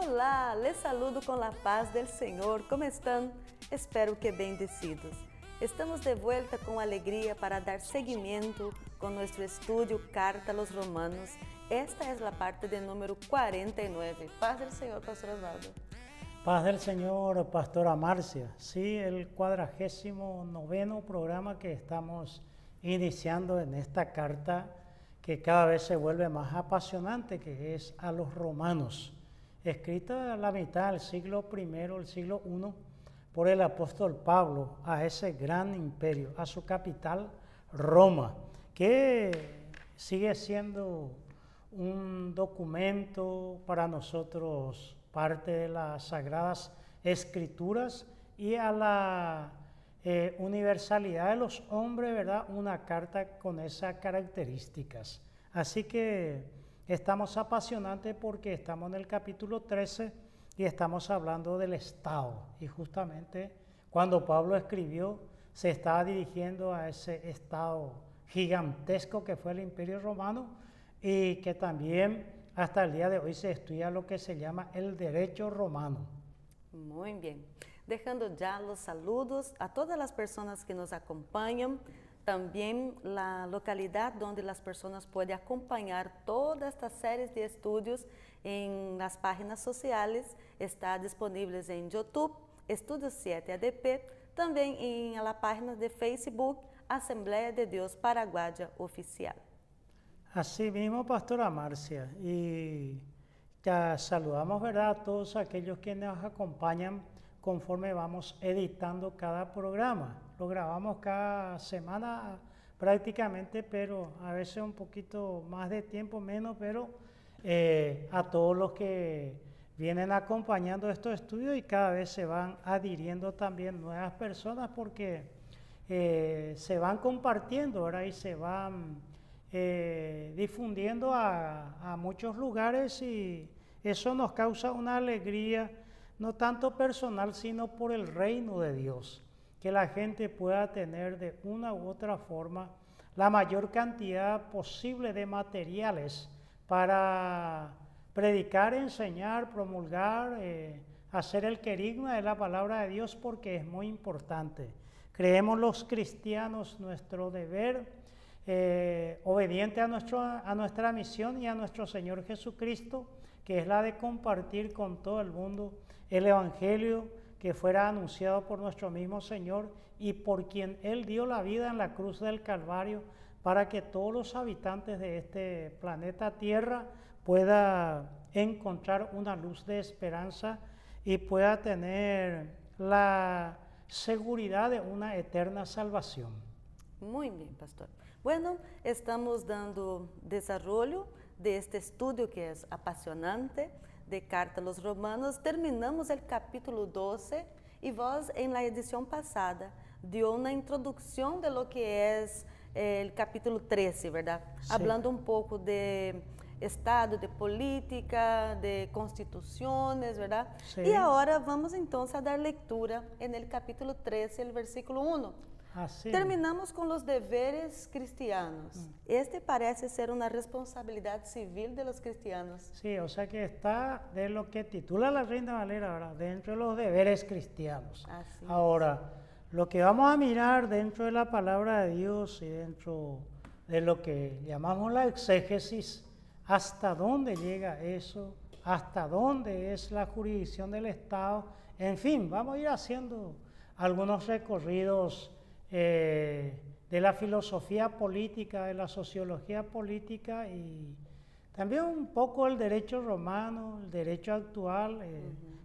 Olá, les saludo com a paz del Senhor. Como estão? Espero que bendecidos. Estamos de vuelta com alegria para dar seguimento com nosso estudo Carta a los Romanos. Esta é a parte de número 49. Paz del Senhor, Pastor Osvaldo. Paz del Señor, Pastora Marcia. Sí, el 49º programa que estamos iniciando en esta carta que cada vez se vuelve más apasionante, que es a los romanos, escrita a la mitad del siglo I, el siglo I, por el apóstol Pablo a ese gran imperio, a su capital Roma, que sigue siendo un documento para nosotros, parte de las Sagradas Escrituras, y a la universalidad de los hombres, ¿verdad? Una carta con esas características. Así que estamos apasionantes porque estamos en el capítulo 13 y estamos hablando del Estado. Y justamente cuando Pablo escribió, se estaba dirigiendo a ese Estado gigantesco que fue el Imperio Romano, y que también hasta el día de hoy se estudia lo que se llama el derecho romano. Muy bien. Dejando ya los saludos a todas las personas que nos acompañan, también la localidad donde las personas pueden acompañar todas estas series de estudios en las páginas sociales, está disponibles en YouTube, Estudios 7 ADP, también en la página de Facebook, Asamblea de Dios Paraguaya Oficial. Así mismo, Pastora Marcia, y ya saludamos, ¿verdad?, a todos aquellos que nos acompañan conforme vamos editando cada programa. Lo grabamos cada semana prácticamente, pero a veces un poquito más de tiempo, menos, pero a todos los que vienen acompañando estos estudios, y cada vez se van adhiriendo también nuevas personas porque se van compartiendo, ¿verdad?, y se van difundiendo a muchos lugares, y eso nos causa una alegría, no tanto personal, sino por el reino de Dios, que la gente pueda tener de una u otra forma la mayor cantidad posible de materiales para predicar, enseñar, promulgar, hacer el querigma de la palabra de Dios, porque es muy importante. Creemos los cristianos nuestro deber, obediente a nuestra misión y a nuestro Señor Jesucristo, que es la de compartir con todo el mundo el Evangelio que fuera anunciado por nuestro mismo Señor y por quien Él dio la vida en la cruz del Calvario, para que todos los habitantes de este planeta Tierra puedan encontrar una luz de esperanza y pueda tener la seguridad de una eterna salvación. Muy bien, pastor. Bueno, estamos dando desarrollo de este estudio que es apasionante de Carta a los Romanos. Terminamos el capítulo 12 y vos en la edición pasada dio una introducción de lo que es el capítulo 13, ¿verdad? Sí. Hablando un poco de Estado, de política, de constituciones, ¿verdad? Sí. Y ahora vamos entonces a dar lectura en el capítulo 13, el versículo 1. Así. Terminamos con los deberes cristianos. Este parece ser una responsabilidad civil de los cristianos. Sí, o sea que está de lo que titula la Reina Valera, ¿verdad?, dentro de los deberes cristianos. Así Ahora, lo que vamos a mirar dentro de la palabra de Dios y dentro de lo que llamamos la exégesis, hasta dónde llega eso, hasta dónde es la jurisdicción del Estado, en fin, vamos a ir haciendo algunos recorridos de la filosofía política, de la sociología política, y también un poco el derecho romano, el derecho actual,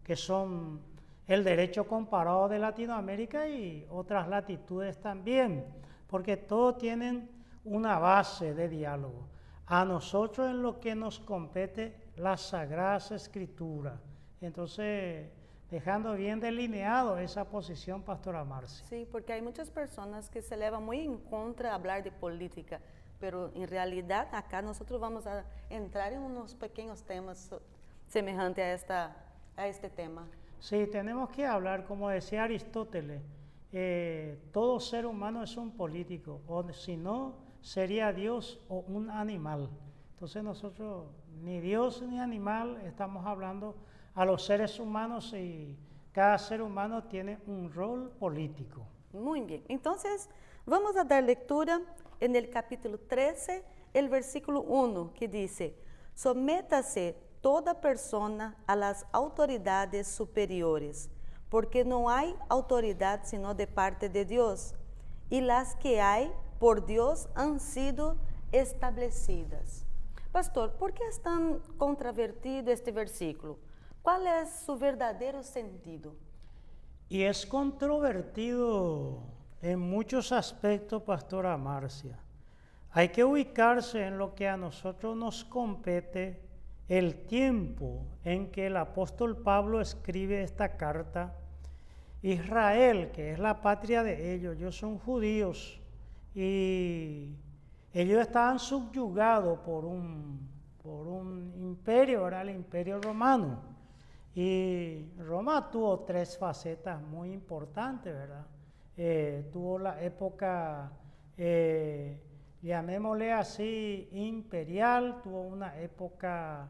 que son el derecho comparado de Latinoamérica y otras latitudes también, porque todos tienen una base de diálogo. A nosotros en lo que nos compete las Sagradas Escrituras. Entonces, dejando bien delineado esa posición, Pastora Marcia. Sí, porque hay muchas personas que se elevan muy en contra de hablar de política, pero en realidad acá nosotros vamos a entrar en unos pequeños temas semejantes a este tema. Sí, tenemos que hablar, como decía Aristóteles, todo ser humano es un político, o si no, sería Dios o un animal. Entonces nosotros, ni Dios ni animal, estamos hablando a los seres humanos y cada ser humano tiene un rol político. Muy bien. Entonces, vamos a dar lectura en el capítulo 13, el versículo 1, que dice: sométase toda persona a las autoridades superiores, porque no hay autoridad sino de parte de Dios, y las que hay por Dios han sido establecidas. Pastor, ¿por qué es tan controvertido este versículo? ¿Cuál es su verdadero sentido? Y es controvertido en muchos aspectos, Pastora Marcia. Hay que ubicarse en lo que a nosotros nos compete, el tiempo en que el apóstol Pablo escribe esta carta. Israel, que es la patria de ellos son judíos y ellos estaban subyugados por un imperio, era el imperio romano. Y Roma tuvo tres facetas muy importantes, ¿verdad? Tuvo la época, llamémosle así, imperial, tuvo una época,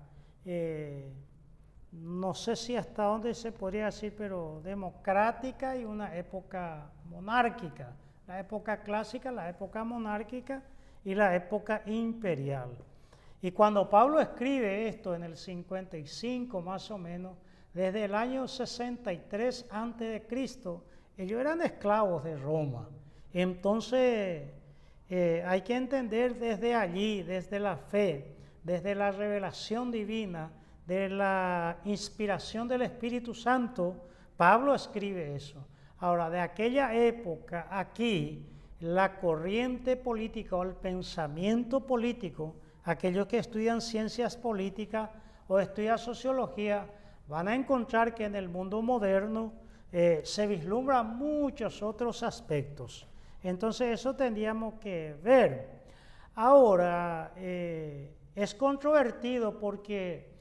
no sé si hasta dónde se podría decir, pero democrática, y una época monárquica. La época clásica, la época monárquica y la época imperial. Y cuando Pablo escribe esto en el 55 más o menos, desde el año 63 a.C., ellos eran esclavos de Roma. Entonces, hay que entender desde allí, desde la fe, desde la revelación divina, de la inspiración del Espíritu Santo, Pablo escribe eso. Ahora, de aquella época aquí, la corriente política o el pensamiento político, aquellos que estudian ciencias políticas o estudian sociología, van a encontrar que en el mundo moderno se vislumbran muchos otros aspectos. Entonces eso tendríamos que ver. Ahora, es controvertido porque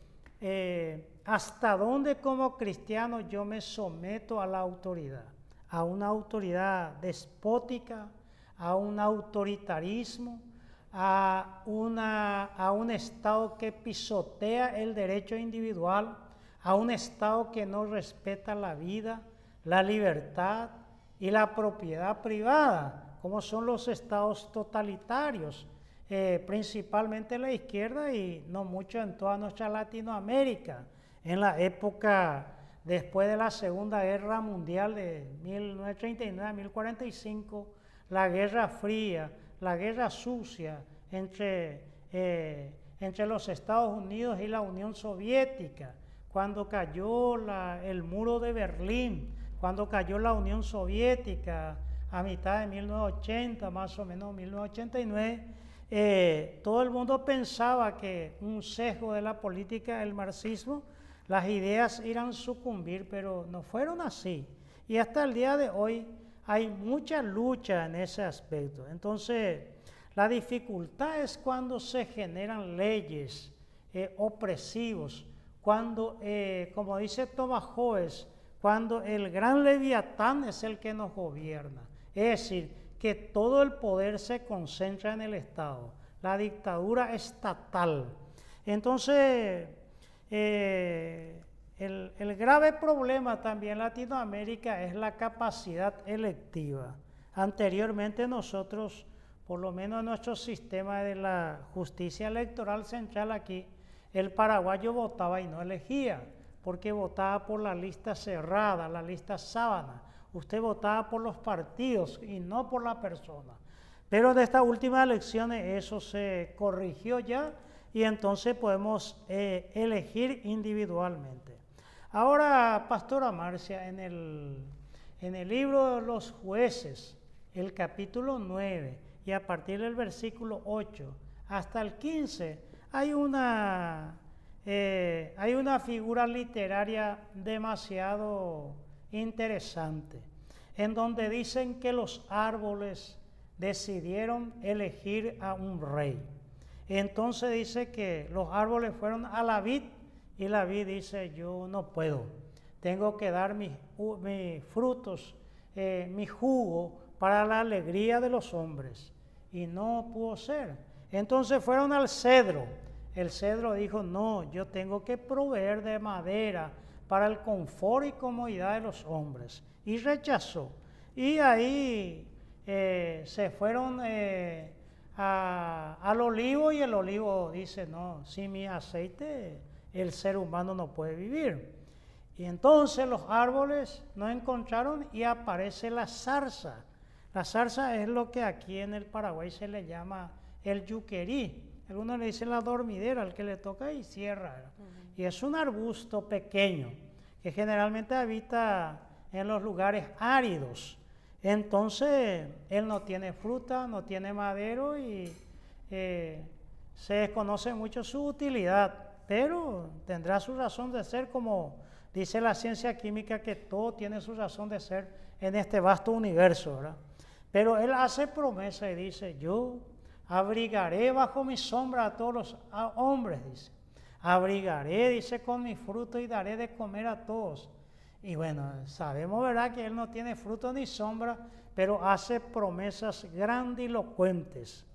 hasta dónde como cristiano yo me someto a la autoridad, a una autoridad despótica, a un autoritarismo, a un Estado que pisotea el derecho individual, a un Estado que no respeta la vida, la libertad y la propiedad privada, como son los estados totalitarios, principalmente la izquierda y no mucho en toda nuestra Latinoamérica. En la época después de la Segunda Guerra Mundial de 1939 a 1945, la Guerra Fría, la Guerra Sucia entre los Estados Unidos y la Unión Soviética, cuando cayó el muro de Berlín, cuando cayó la Unión Soviética a mitad de 1980, más o menos 1989, todo el mundo pensaba que un sesgo de la política del marxismo, las ideas iban a sucumbir, pero no fueron así. Y hasta el día de hoy hay mucha lucha en ese aspecto. Entonces, la dificultad es cuando se generan leyes opresivos, cuando, como dice Thomas Hobbes, cuando el gran Leviatán es el que nos gobierna. Es decir, que todo el poder se concentra en el Estado, la dictadura estatal. Entonces, el grave problema también en Latinoamérica es la capacidad electiva. Anteriormente nosotros, por lo menos en nuestro sistema de la justicia electoral central aquí, el paraguayo votaba y no elegía, porque votaba por la lista cerrada, la lista sábana. Usted votaba por los partidos y no por la persona. Pero en estas últimas elecciones eso se corrigió ya y entonces podemos elegir individualmente. Ahora, Pastora Marcia, en el libro de los Jueces, el capítulo 9, y a partir del versículo 8 hasta el 15, hay una figura literaria demasiado interesante, en donde dicen que los árboles decidieron elegir a un rey. Entonces dice que los árboles fueron a la vid y la vid dice: yo no puedo, tengo que dar mis frutos, mi jugo para la alegría de los hombres. Y no pudo ser. Entonces fueron al cedro. El cedro dijo: no, yo tengo que proveer de madera para el confort y comodidad de los hombres, y rechazó. Y ahí se fueron al olivo, y el olivo dice, no, sin mi aceite el ser humano no puede vivir. Y entonces los árboles no encontraron y aparece la zarza. La zarza es lo que aquí en el Paraguay se le llama el yuquerí. Algunos le dicen la dormidera, al que le toca y cierra. Y es un arbusto pequeño que generalmente habita en los lugares áridos. Entonces, él no tiene fruta, no tiene madero y se desconoce mucho su utilidad, pero tendrá su razón de ser, como dice la ciencia química, que todo tiene su razón de ser en este vasto universo, ¿verdad? Pero él hace promesa y dice, yo abrigaré bajo mi sombra a todos los hombres, dice. Abrigaré, dice, con mi fruto y daré de comer a todos. Y bueno, sabemos, ¿verdad?, que él no tiene fruto ni sombra, pero hace promesas grandilocuentes.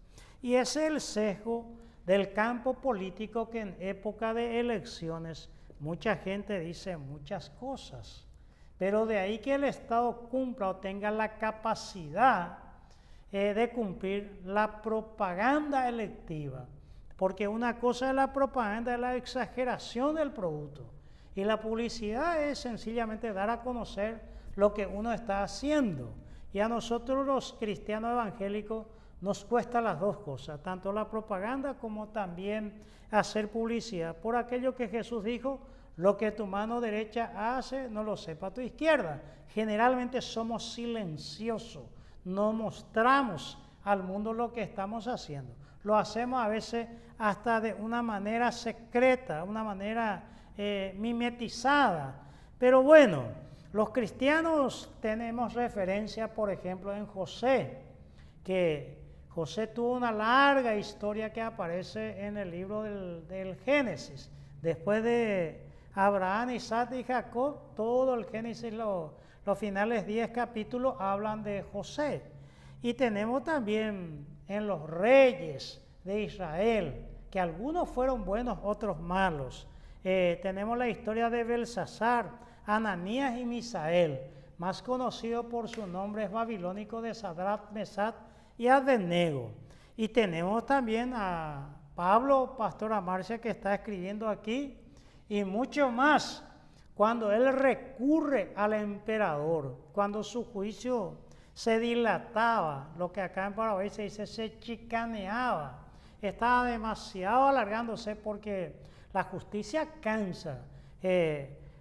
Y ese es el sesgo del campo político, que en época de elecciones mucha gente dice muchas cosas. Pero de ahí que el Estado cumpla o tenga la capacidad de cumplir la propaganda electiva. Porque una cosa es la propaganda, es la exageración del producto. Y la publicidad es sencillamente dar a conocer lo que uno está haciendo. Y a nosotros los cristianos evangélicos nos cuesta las dos cosas, tanto la propaganda como también hacer publicidad. Por aquello que Jesús dijo, lo que tu mano derecha hace, no lo sepa tu izquierda. Generalmente somos silenciosos, no mostramos al mundo lo que estamos haciendo. Lo hacemos a veces hasta de una manera secreta, una manera mimetizada. Pero bueno, los cristianos tenemos referencia, por ejemplo, en José, que José tuvo una larga historia que aparece en el libro del Génesis. Después de Abraham, Isaac y Jacob, todo el Génesis, los finales 10 capítulos hablan de José. Y tenemos también en los reyes de Israel, que algunos fueron buenos, otros malos. Tenemos la historia de Belsasar, Ananías y Misael, más conocido por sus nombres babilónicos de Sadrach, Mesach y Abednego. Y tenemos también a Pablo, pastora Marcia, que está escribiendo aquí, y mucho más, cuando él recurre al emperador, cuando su juicio se dilataba, lo que acá en Paraguay se dice, se chicaneaba, estaba demasiado alargándose porque la justicia cansa.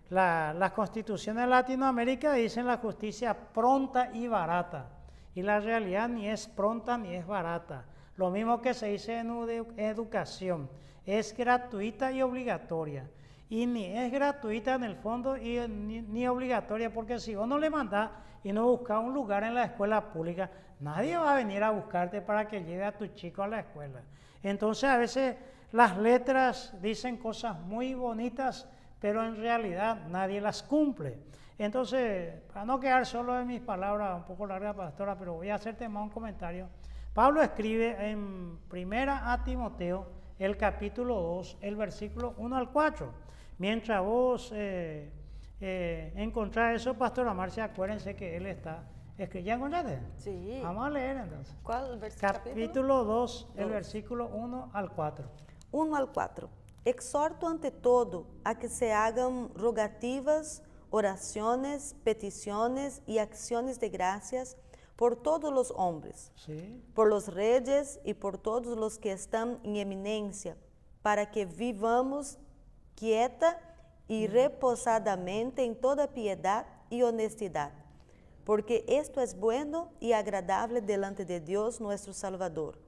Las constituciones de Latinoamérica dicen la justicia pronta y barata, y la realidad ni es pronta ni es barata. Lo mismo que se dice en educación, es gratuita y obligatoria. Y ni es gratuita en el fondo y ni obligatoria, porque si vos no le mandás y no buscas un lugar en la escuela pública, nadie va a venir a buscarte para que lleve a tu chico a la escuela. Entonces a veces las letras dicen cosas muy bonitas, pero en realidad nadie las cumple. Entonces, para no quedar solo en mis palabras, un poco larga, pastora, pero voy a hacerte más un comentario. Pablo escribe en Primera a Timoteo, el capítulo 2, el versículo 1 al 4. Mientras vos encontrás eso, pastora Marcia, acuérdense que él está escribiendo. ¿Ya encontraste? Sí. Vamos a leer entonces. ¿Cuál versículo? Capítulo 2, el versículo 1 al 4. 1 al 4. Exhorto ante todo a que se hagan rogativas, oraciones, peticiones y acciones de gracias por todos los hombres, Sí. por los reyes y por todos los que están en eminencia, para que vivamos quieta y reposadamente en toda piedad y honestidad, porque esto es bueno y agradable delante de Dios nuestro Salvador,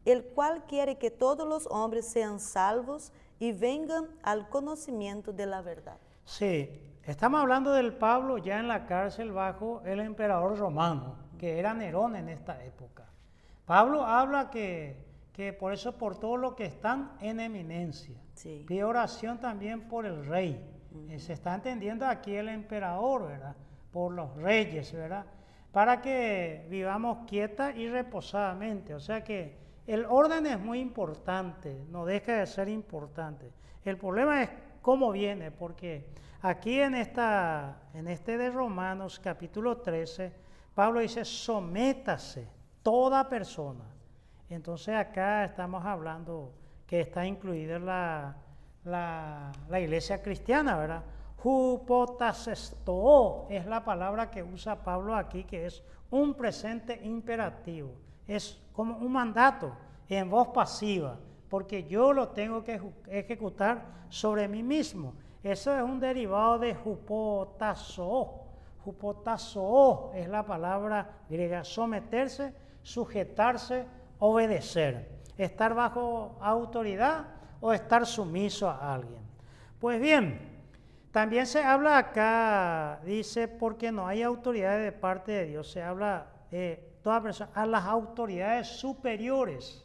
el cual quiere que todos los hombres sean salvos y vengan al conocimiento de la verdad. Sí, estamos hablando del Pablo ya en la cárcel bajo el emperador romano, que era Nerón en esta época. Pablo habla que por eso, por todo lo que están en eminencia. Sí. Pide oración también por el rey. Se está entendiendo aquí el emperador, ¿verdad? Por los reyes, ¿verdad? Para que vivamos quieta y reposadamente. O sea que el orden es muy importante, no deja de ser importante. El problema es cómo viene, porque aquí en este de Romanos capítulo 13, Pablo dice, sométase toda persona. Entonces acá estamos hablando que está incluida la iglesia cristiana, ¿verdad? Hupotasesto es la palabra que usa Pablo aquí, que es un presente imperativo. Es como un mandato en voz pasiva, porque yo lo tengo que ejecutar sobre mí mismo. Eso es un derivado de hupotazo. Hupotazo es la palabra griega, someterse, sujetarse, obedecer, estar bajo autoridad o estar sumiso a alguien. Pues bien, también se habla acá, dice, porque no hay autoridad de parte de Dios, se habla toda persona, a las autoridades superiores.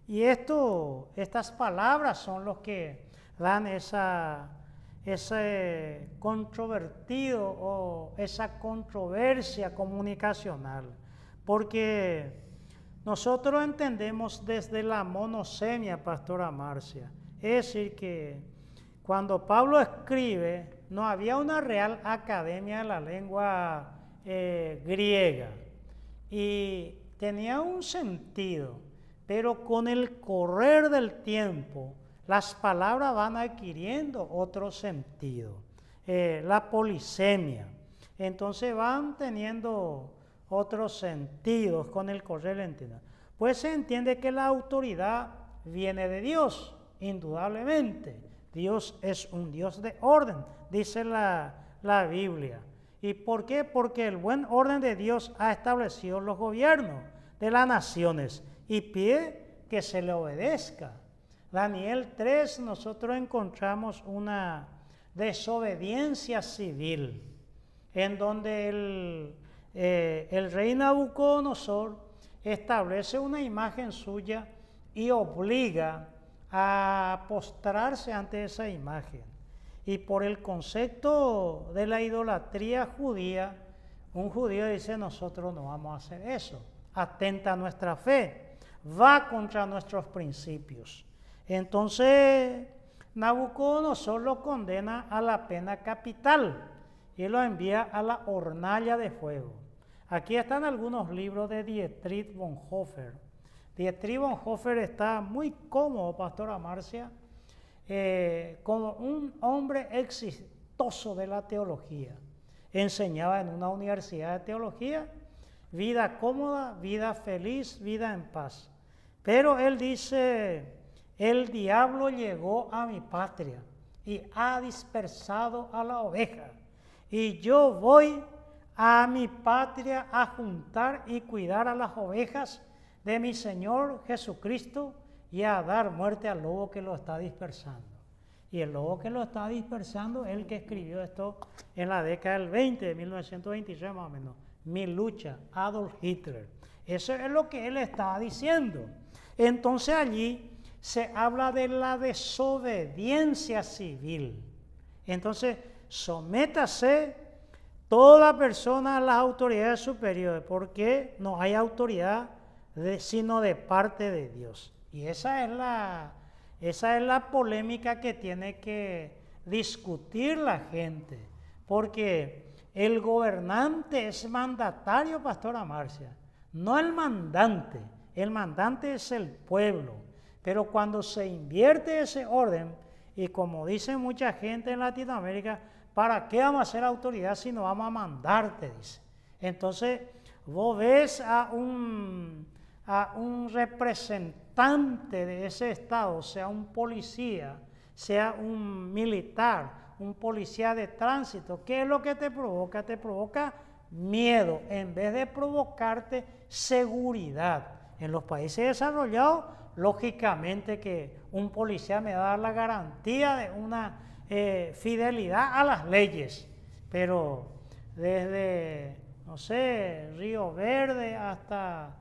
Y estas palabras son los que dan ese controvertido o esa controversia comunicacional, porque nosotros entendemos desde la monosemia, Pastora Marcia, es decir que cuando Pablo escribe, no había una real academia de la lengua griega y tenía un sentido, pero con el correr del tiempo, las palabras van adquiriendo otro sentido, la polisemia. Entonces van teniendo otros sentidos con el correr del tiempo. Pues se entiende que la autoridad viene de Dios, indudablemente. Dios es un Dios de orden, dice la Biblia. ¿Y por qué? Porque el buen orden de Dios ha establecido los gobiernos de las naciones y pide que se le obedezca. Daniel 3, nosotros encontramos una desobediencia civil, en donde el rey Nabucodonosor establece una imagen suya y obliga a postrarse ante esa imagen. Y por el concepto de la idolatría judía, un judío dice, nosotros no vamos a hacer eso, atenta a nuestra fe, va contra nuestros principios. Entonces Nabucodonosor lo condena a la pena capital y lo envía a la hornalla de fuego. Aquí están algunos libros de Dietrich Bonhoeffer. Dietrich Bonhoeffer está muy cómodo, Pastora Marcia, como un hombre exitoso de la teología. Enseñaba en una universidad de teología, vida cómoda, vida feliz, vida en paz. Pero él dice, el diablo llegó a mi patria y ha dispersado a la oveja. Y yo voy a mi patria a juntar y cuidar a las ovejas de mi Señor Jesucristo y a dar muerte al lobo que lo está dispersando. Y el lobo que lo está dispersando es el que escribió esto en la década del 20, de 1923 más o menos. Mi lucha, Adolf Hitler. Eso es lo que él estaba diciendo. Entonces allí se habla de la desobediencia civil. Entonces, sométase toda persona a las autoridades superiores, porque no hay autoridad sino de parte de Dios. Y esa es la polémica que tiene que discutir la gente, porque el gobernante es mandatario, Pastora Marcia, no el mandante es el pueblo. Pero cuando se invierte ese orden, y como dice mucha gente en Latinoamérica, ¿para qué vamos a ser autoridad si no vamos a mandarte? Dice. Entonces, vos ves a un representante de ese estado, sea un policía, sea un militar, un policía de tránsito, ¿qué es lo que te provoca? Te provoca miedo, en vez de provocarte seguridad. En los países desarrollados, lógicamente que un policía me va a dar la garantía de una fidelidad a las leyes, pero desde, no sé, Río Verde hasta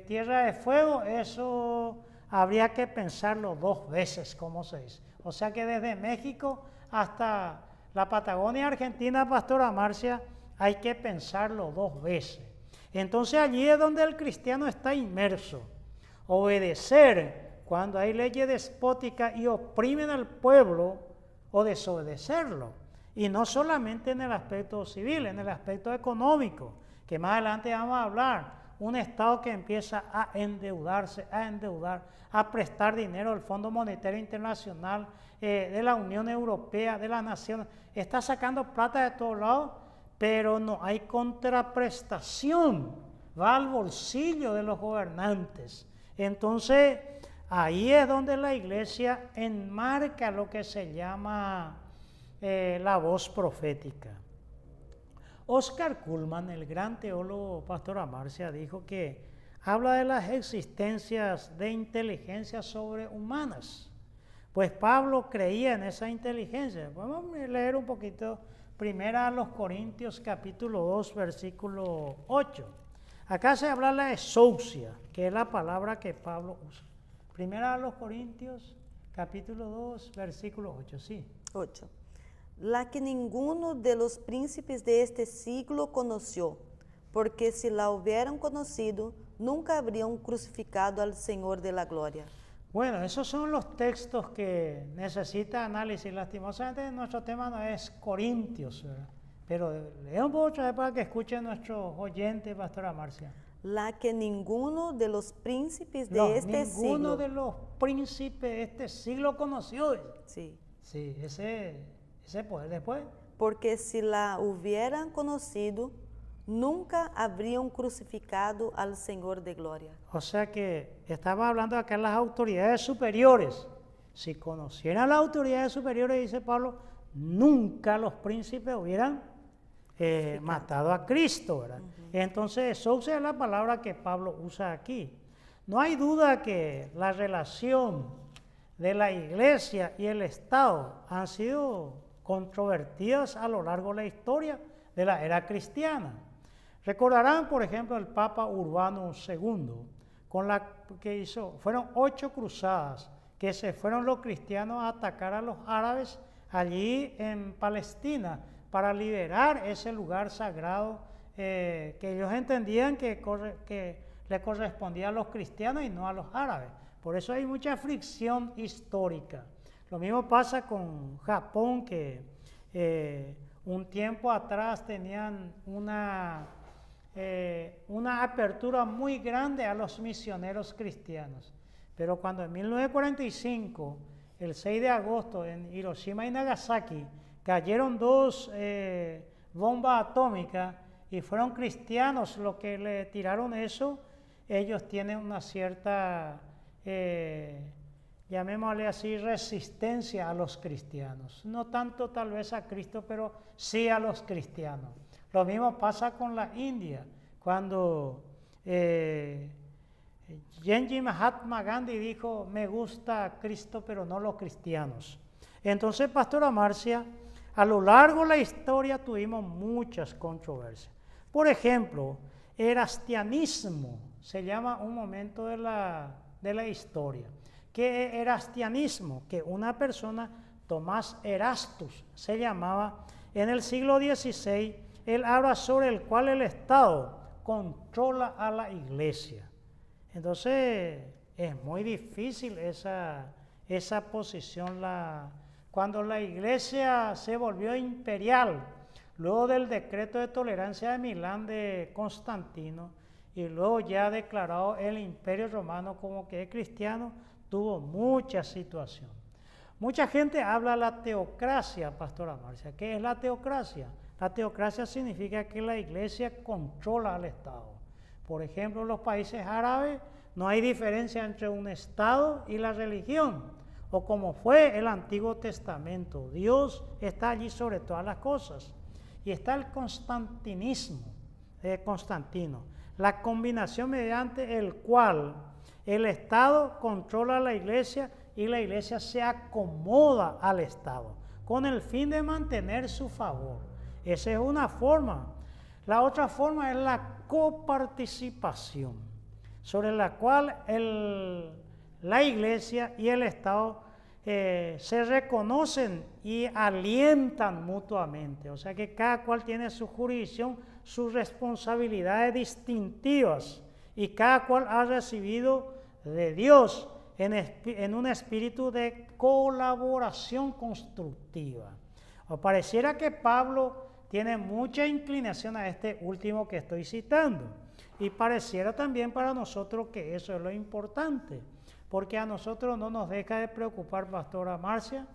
Tierra de Fuego, eso habría que pensarlo 2 veces, como se dice. O sea que desde México hasta la Patagonia Argentina, Pastora Marcia, hay que pensarlo 2 veces. Entonces allí es donde el cristiano está inmerso. Obedecer cuando hay leyes despóticas y oprimen al pueblo, o desobedecerlo. Y no solamente en el aspecto civil, en el aspecto económico, que más adelante vamos a hablar. Un Estado que empieza a endeudarse, a prestar dinero al Fondo Monetario Internacional, de la Unión Europea, de las Naciones, está sacando plata de todos lados, pero no hay contraprestación, va al bolsillo de los gobernantes. Entonces, ahí es donde la Iglesia enmarca lo que se llama la voz profética. Oscar Cullmann, el gran teólogo Pastor Amarcia, dijo que habla de las existencias de inteligencias sobrehumanas. Pues Pablo creía en esa inteligencia. Vamos a leer un poquito, primera a los Corintios capítulo 2, versículo 8. Acá se habla de la exousia, que es la palabra que Pablo usa. Primera a los Corintios capítulo 2, versículo 8, sí. 8. La que ninguno de los príncipes de este siglo conoció, porque si la hubieran conocido, nunca habrían crucificado al Señor de la gloria. Bueno, esos son los textos que necesita análisis. Lastimosamente nuestro tema no es Corintios, ¿verdad? Pero lea un poco otra vez para que escuchen nuestros oyentes, Pastora Marcia. La que ninguno de los príncipes de este siglo. Ninguno de los príncipes de este siglo conoció. Sí. Sí, ese poder después. Porque si la hubieran conocido, nunca habrían crucificado al Señor de gloria. O sea que estaba hablando acá de las autoridades superiores. Si conocieran las autoridades superiores, dice Pablo, nunca los príncipes hubieran matado a Cristo, ¿verdad? Entonces, eso es la palabra que Pablo usa aquí. No hay duda que la relación de la Iglesia y el Estado han sido controvertidas a lo largo de la historia de la era cristiana. Recordarán, por ejemplo, el Papa Urbano II, con la que fueron 8 cruzadas, que se fueron los cristianos a atacar a los árabes allí en Palestina, para liberar ese lugar sagrado que ellos entendían que le correspondía a los cristianos y no a los árabes. Por eso hay mucha fricción histórica. Lo mismo pasa con Japón, que un tiempo atrás tenían una apertura muy grande a los misioneros cristianos. Pero cuando en 1945, el 6 de agosto, en Hiroshima y Nagasaki, cayeron 2 bombas atómicas y fueron cristianos los que le tiraron eso, ellos tienen una cierta, llamémosle así, resistencia a los cristianos. No tanto tal vez a Cristo, pero sí a los cristianos. Lo mismo pasa con la India, cuando Genji Mahatma Gandhi dijo, me gusta Cristo, pero no los cristianos. Entonces, Pastora Marcia, a lo largo de la historia tuvimos muchas controversias. Por ejemplo, erastianismo se llama un momento de la historia. ¿Qué es erastianismo? Que una persona, Tomás Erastus, se llamaba, en el siglo XVI, él habla sobre el cual el Estado controla a la Iglesia. Entonces, es muy difícil esa posición. Cuando la Iglesia se volvió imperial, luego del decreto de tolerancia de Milán de Constantino, y luego ya declarado el Imperio Romano como que es cristiano, tuvo mucha situación. Mucha gente habla de la teocracia, Pastora Marcia. ¿Qué es la teocracia? La teocracia significa que la Iglesia controla al Estado. Por ejemplo, en los países árabes no hay diferencia entre un Estado y la religión, o como fue el Antiguo Testamento. Dios está allí sobre todas las cosas. Y está el constantinismo de Constantino, la combinación mediante el cual el Estado controla a la Iglesia y la Iglesia se acomoda al Estado con el fin de mantener su favor. Esa es una forma. La otra forma es la coparticipación, sobre la cual la Iglesia y el Estado se reconocen y alientan mutuamente. O sea que cada cual tiene su jurisdicción, sus responsabilidades distintivas, y cada cual ha recibido de Dios en un espíritu de colaboración constructiva. O pareciera que Pablo tiene mucha inclinación a este último que estoy citando. Y pareciera también para nosotros que eso es lo importante, porque a nosotros no nos deja de preocupar, Pastora Marcia,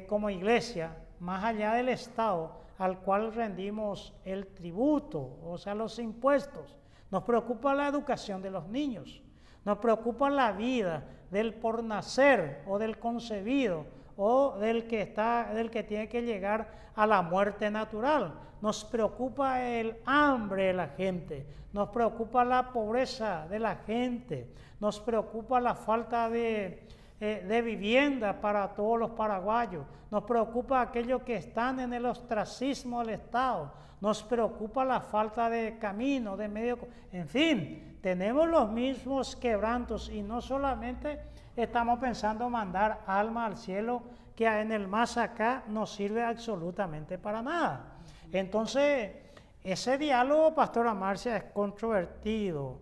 como iglesia, más allá del Estado al cual rendimos el tributo, o sea, los impuestos. Nos preocupa la educación de los niños, nos preocupa la vida del por nacer o del concebido o del que tiene que llegar a la muerte natural. Nos preocupa el hambre de la gente, nos preocupa la pobreza de la gente, nos preocupa la falta de vivienda para todos los paraguayos, nos preocupa aquellos que están en el ostracismo del Estado, nos preocupa la falta de camino, de medio, en fin, tenemos los mismos quebrantos y no solamente estamos pensando mandar alma al cielo, que en el más acá no sirve absolutamente para nada. Entonces, ese diálogo, Pastora Marcia, es controvertido.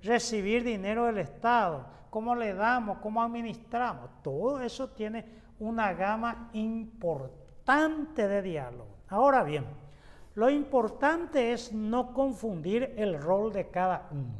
Recibir dinero del Estado, cómo le damos, cómo administramos, todo eso tiene una gama importante de diálogo. Ahora bien, lo importante es no confundir el rol de cada uno.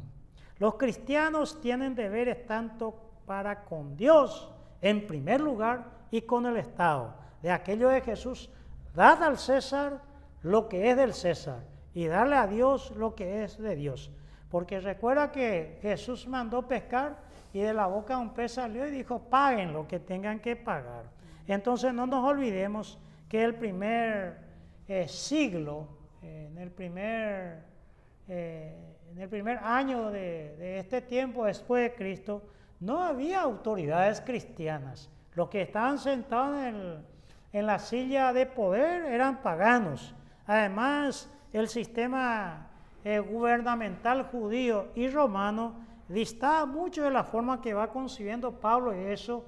Los cristianos tienen deberes tanto para con Dios, en primer lugar, y con el Estado. De aquello de Jesús, dad al César lo que es del César y darle a Dios lo que es de Dios. Porque recuerda que Jesús mandó pescar y de la boca de un pez salió y dijo, paguen lo que tengan que pagar. Entonces no nos olvidemos que el primer siglo, en el primer año de este tiempo después de Cristo, no había autoridades cristianas. Los que estaban sentados en la silla de poder eran paganos. Además, el sistema gubernamental judío y romano distaba mucho de la forma que va concibiendo Pablo y eso,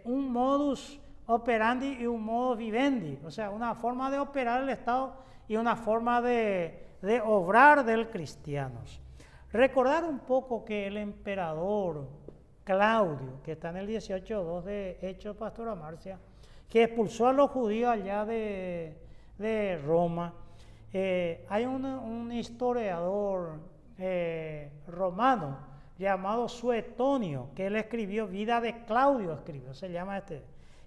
un modus operandi y un modus vivendi, o sea, una forma de operar el Estado y una forma de obrar del cristianos. Recordar un poco que el emperador Claudio, que está en el 18.2 de Hechos, Pastora Marcia, que expulsó a los judíos allá de Roma, hay un historiador romano llamado Suetonio, que él escribió, Vida de Claudio escribió, se llama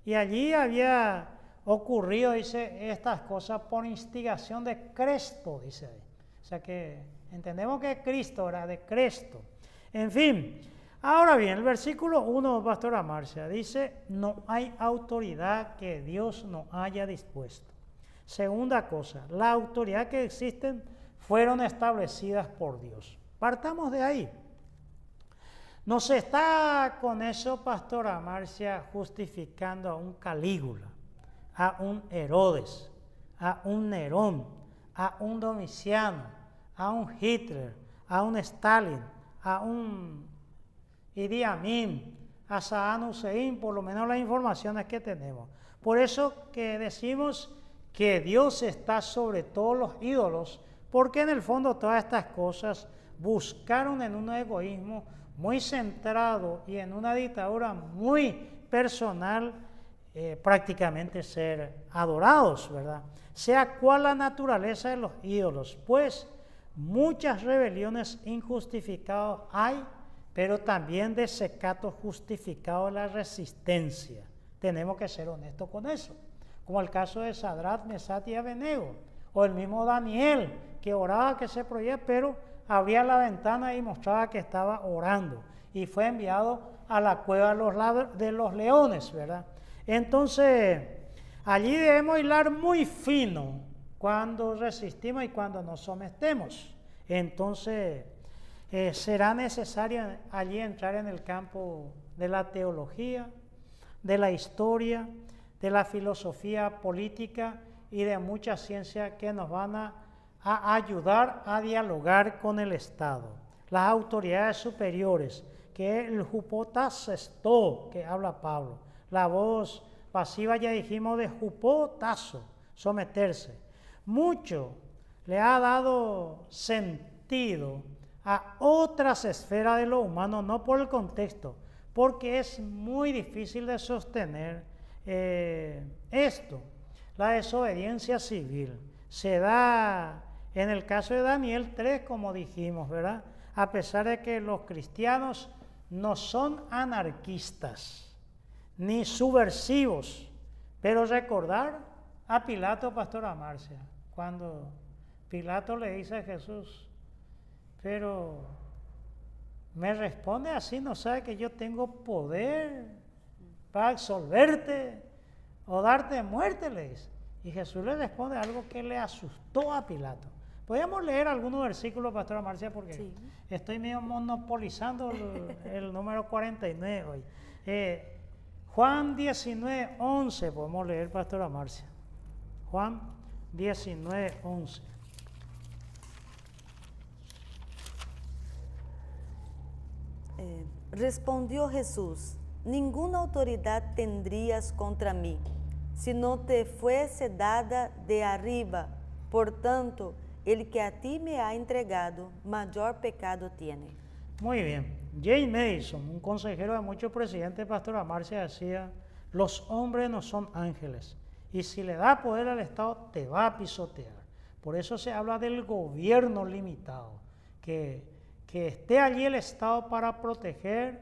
y allí había ocurrido, dice, estas cosas por instigación de Cresto, dice ahí. O sea que entendemos que Cristo era de Cresto. En fin, ahora bien, el versículo 1, Pastora Marcia, dice, no hay autoridad que Dios no haya dispuesto. Segunda cosa, la autoridad que existen fueron establecidas por Dios. Partamos de ahí. No se está con eso, Pastora Marcia, justificando a un Calígula, a un Herodes, a un Nerón, a un Domiciano, a un Hitler, a un Stalin, a un Idi Amin, a Saddam Hussein, por lo menos las informaciones que tenemos. Por eso que decimos que Dios está sobre todos los ídolos, porque en el fondo todas estas cosas buscaron en un egoísmo muy centrado y en una dictadura muy personal prácticamente ser adorados, ¿verdad? Sea cual la naturaleza de los ídolos, pues muchas rebeliones injustificadas hay, pero también desacatos justificados la resistencia. Tenemos que ser honestos con eso, como el caso de Sadrach, Mesach y Abednego, o el mismo Daniel, que oraba que se prohibía, pero abría la ventana y mostraba que estaba orando, y fue enviado a la cueva de los leones, ¿verdad? Entonces, allí debemos hilar muy fino cuando resistimos y cuando nos sometemos. Entonces, será necesario allí entrar en el campo de la teología, de la historia, de la filosofía política y de muchas ciencias que nos van a ayudar a dialogar con el Estado. Las autoridades superiores, que el hupotasesto, que habla Pablo, la voz pasiva ya dijimos de hupotazo, someterse. Mucho le ha dado sentido a otras esferas de lo humano, no por el contexto, porque es muy difícil de sostener esto. la desobediencia civil. Se da en el caso de Daniel 3, como dijimos, ¿verdad? A pesar de que los cristianos no son anarquistas ni subversivos, pero recordar a Pilato, pastora Marcia, cuando Pilato le dice a Jesús, pero me responde así, no sabe que yo tengo poder para absolverte o darte muerte, le dice. Y Jesús le responde algo que le asustó a Pilato. Podríamos leer algunos versículos, pastora Marcia, porque sí, estoy medio monopolizando el número 49 hoy. Juan 19, 11, podemos leer, pastora Marcia. Juan 19, 11. Respondió Jesús, ninguna autoridad tendrías contra mí, si no te fuese dada de arriba. Por tanto, el que a ti me ha entregado, mayor pecado tiene. Muy bien. James Madison, un consejero de muchos presidentes, pastora Marcia, decía, los hombres no son ángeles, y si le da poder al Estado, te va a pisotear. Por eso se habla del gobierno limitado, que esté allí el Estado para proteger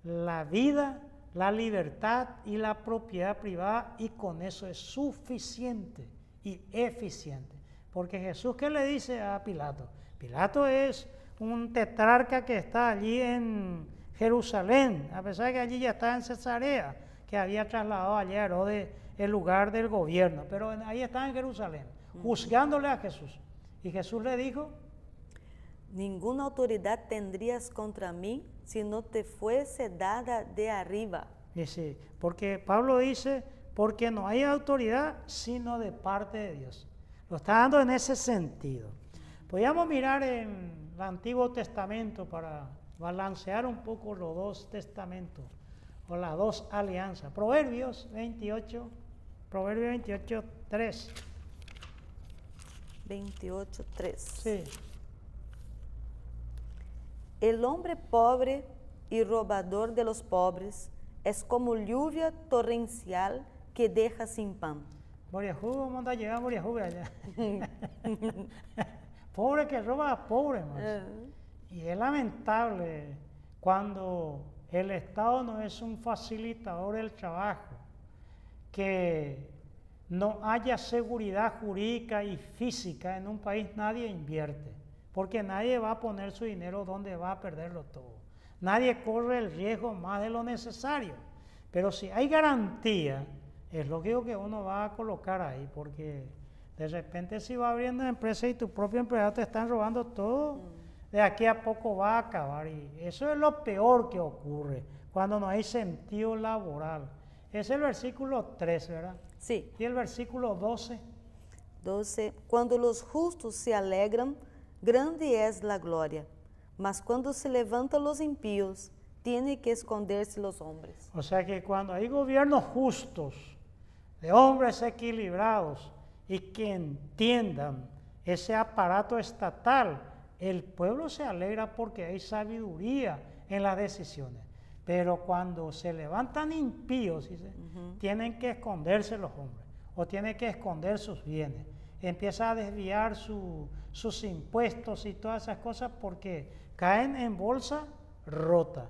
la vida, la libertad y la propiedad privada, y con eso es suficiente y eficiente. Porque Jesús, ¿qué le dice a Pilato? Pilato es un tetrarca que está allí en Jerusalén, a pesar de que allí ya está en Cesarea, que había trasladado allá a Herodes el lugar del gobierno, pero ahí está en Jerusalén, juzgándole a Jesús. Y Jesús le dijo, ninguna autoridad tendrías contra mí si no te fuese dada de arriba. Sí, porque Pablo dice, porque no hay autoridad sino de parte de Dios. Lo está dando en ese sentido. Podríamos mirar en el Antiguo Testamento para balancear un poco los dos testamentos o las dos alianzas. Proverbios 28, 3. 28, 3. Sí. El hombre pobre y robador de los pobres es como lluvia torrencial que deja sin pan. Boriajú, ¿cómo llegar Boriajú allá? Pobre que roba a pobre, más. Y es lamentable cuando el Estado no es un facilitador del trabajo, que no haya seguridad jurídica y física en un país, nadie invierte, porque nadie va a poner su dinero donde va a perderlo todo. Nadie corre el riesgo más de lo necesario, pero si hay garantía, es lógico que uno va a colocar ahí, porque de repente si va abriendo una empresa y tu propio empleado te están robando todo, de aquí a poco va a acabar, y eso es lo peor que ocurre cuando no hay sentido laboral. Es el versículo 3, ¿verdad? Sí. Y el versículo 12. 12. Cuando los justos se alegran, grande es la gloria, mas cuando se levantan los impíos, tienen que esconderse los hombres. O sea que cuando hay gobiernos justos, de hombres equilibrados y que entiendan ese aparato estatal, el pueblo se alegra porque hay sabiduría en las decisiones. Pero cuando se levantan impíos, tienen que esconderse los hombres o tienen que esconder sus bienes. Empieza a desviar sus impuestos y todas esas cosas porque caen en bolsa rota.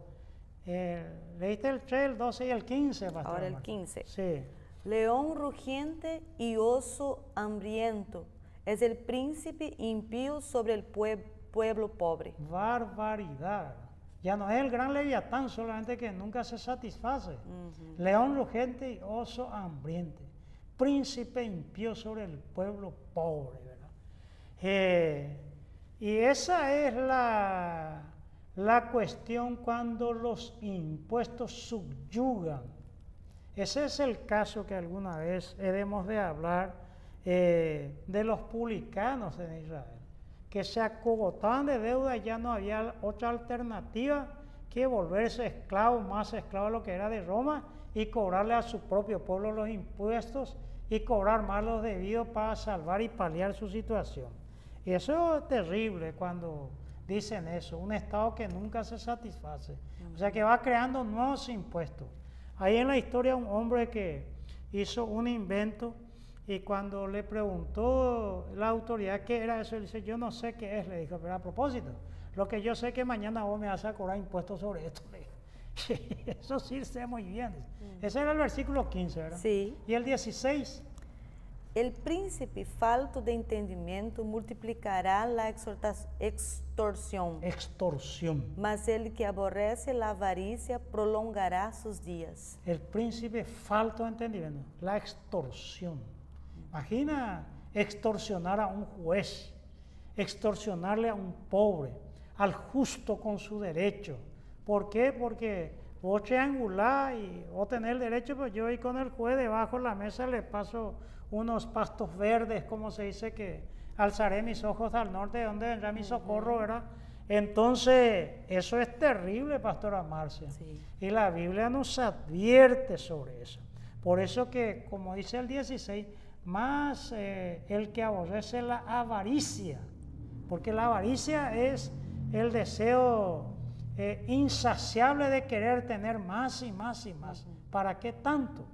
Leíste el 3, el 12 y el 15, pastor. Ahora el 15. Sí. León rugiente y oso hambriento es el príncipe impío sobre el pueblo pobre. Barbaridad. Ya no es el gran leviatán, solamente que nunca se satisface. León rugiente y oso hambriente. Príncipe impío sobre el pueblo pobre, ¿verdad? Y esa es la cuestión cuando los impuestos subyugan. Ese es el caso que alguna vez debemos de hablar de los publicanos en Israel, que se acogotaban de deuda y ya no había otra alternativa que volverse esclavos, más esclavos de lo que era de Roma, y cobrarle a su propio pueblo los impuestos y cobrar más los debidos para salvar y paliar su situación. Y eso es terrible cuando dicen eso, un Estado que nunca se satisface, o sea que va creando nuevos impuestos. Hay en la historia un hombre que hizo un invento Y cuando le preguntó la autoridad qué era eso, él dice, yo no sé qué es, le dijo, pero a propósito, lo que yo sé es que mañana vos me vas a cobrar impuestos sobre esto, le dijo. Eso sí sé muy bien. Ese era el versículo 15, ¿verdad? Sí. Y el 16. El príncipe falto de entendimiento multiplicará la extorsión, mas el que aborrece la avaricia prolongará sus días. El príncipe falto de entendimiento, la extorsión. Imagina extorsionar a un juez, extorsionarle a un pobre, al justo con su derecho. ¿Por qué? Porque vos triangulás y vos tenés el derecho, pues yo y con el juez debajo de la mesa le paso unos pastos verdes, como se dice, que alzaré mis ojos al norte, de donde vendrá mi socorro, ¿verdad? Entonces, eso es terrible, pastora Marcia. Sí. Y la Biblia nos advierte sobre eso. Por eso que, como dice el 16, más el que aborrece la avaricia, porque la avaricia es el deseo insaciable de querer tener más y más y más. ¿Para qué tanto?